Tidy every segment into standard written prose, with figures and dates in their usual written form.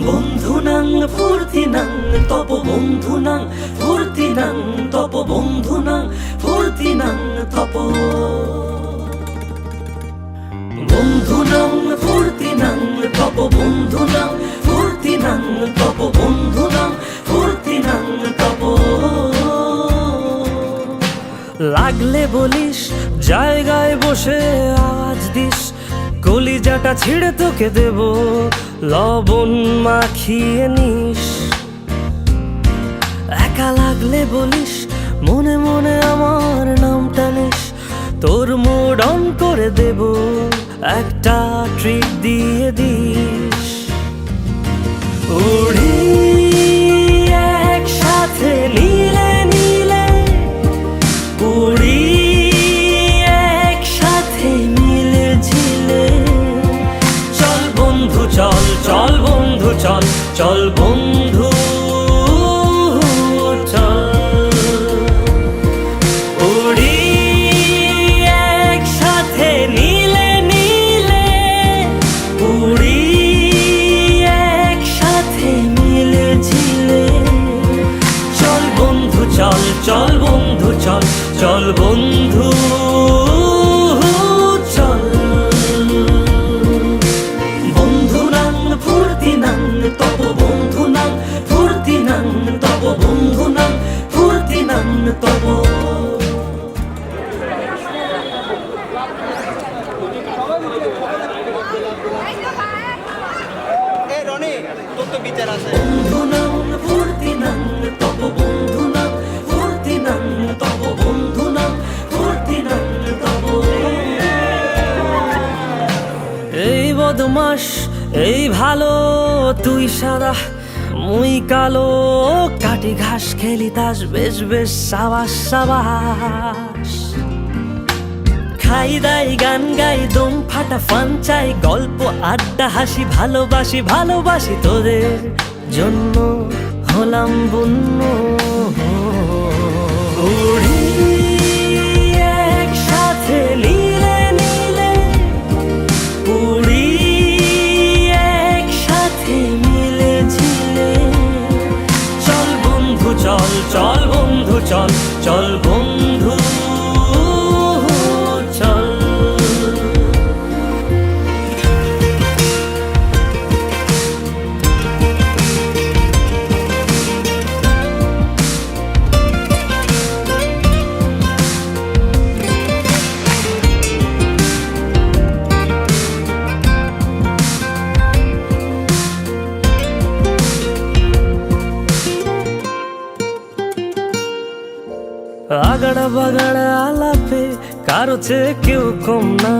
বন্ধুনাং ফুর্তিনাং তপ বন্ধুনাং ফুর্তিনাং তপ বন্ধুনাং ফুর্তিনাং তপ বন্ধুনাং ফুর্তিনাং তপ বন্ধুনাং ফুর্তিনাং তপ বন্ধুনাং ফুর্তিনাং তপ লাগলে বলিস জায়গায় বসে আওয়াজ দিস কলিজাটা ছিঁড়ে তোকে দেব লবণ মাখিয়ে নিস একা লাগলে বলিস মনে মনে আমার নামটা নিস তোর মুড অন করে দেব একটা ট্রিট দিয়ে দিস উড়ি একসাথে নীলে নীলে উড়ি একসাথে মিলে ঝিলে চল বন্ধু চল চল বন্ধু চল চল বন্ধু চল উড়ি একসাথে নীলে নীলে উড়ি একসাথে মিলে ঝিলে চল বন্ধু চল চল বন্ধু চল চল বন্ধু চল বন্ধুনাং ফুর্তিনাং তপ বন্ধুনাং ফুর্তিনাং তপ বন্ধুনাং ফুর্তিনাং তপ বন্ধুনাং ফুর্তিনাং তপ বন্ধুনাং ফুর্তিনাং তপ বন্ধুনাং ফুর্তিনাং তপ এই বদমাস এই ভালো তুই সাদা মুই কালো কাটি ঘাস খেলি তাস বেশ বেশ সাবাস সাবাস খাই দাই গান গাই দম ফাটা ফান চাই গল্প আড্ডা হাসি ভালোবাসি ভালোবাসি তোদের জন্য হলাম বন্য উড়ি একসাথে নীলে নীলে উড়ি একসাথে মিলে ঝিলে চল বন্ধু চল চল বন্ধু চল চল বন্ধু চল আগাড়া বাগাড়া আলাপে কারো চেয়ে কেউ কম না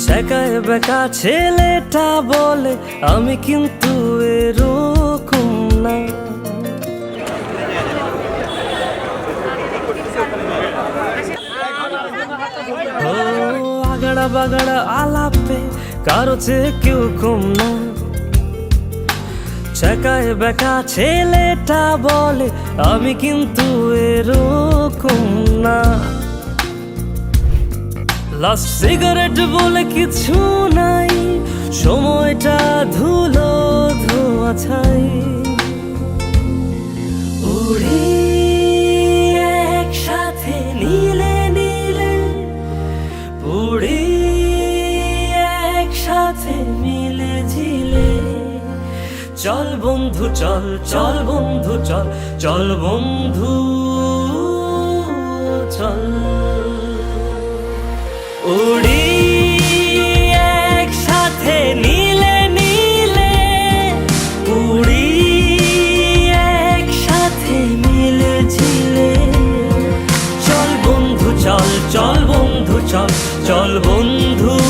ছেকায় বেকা ছেলেটা বলে আমি কিন্তু এরকম না ও আগাড়া বাগাড়া আলাপে কারো চেয়ে কেউ কম না ছেকায় বেকা ছেলেটা বলে আমি কিন্তু এরকম না লাস্ট সিগারেট বলে কিছু নাই সময়টা ধুলো ধোয়া ছাই উড়ি একসাথে নীলে নীলে উড়ি একসাথে মিলে ঝিলে চল বন্ধু চল চল বন্ধু চল চল বন্ধু চল উড়ি একসাথে নীলে নীলে উড়ি একসাথে মিলে ঝিলে চল বন্ধু চল চল বন্ধু চল চল বন্ধু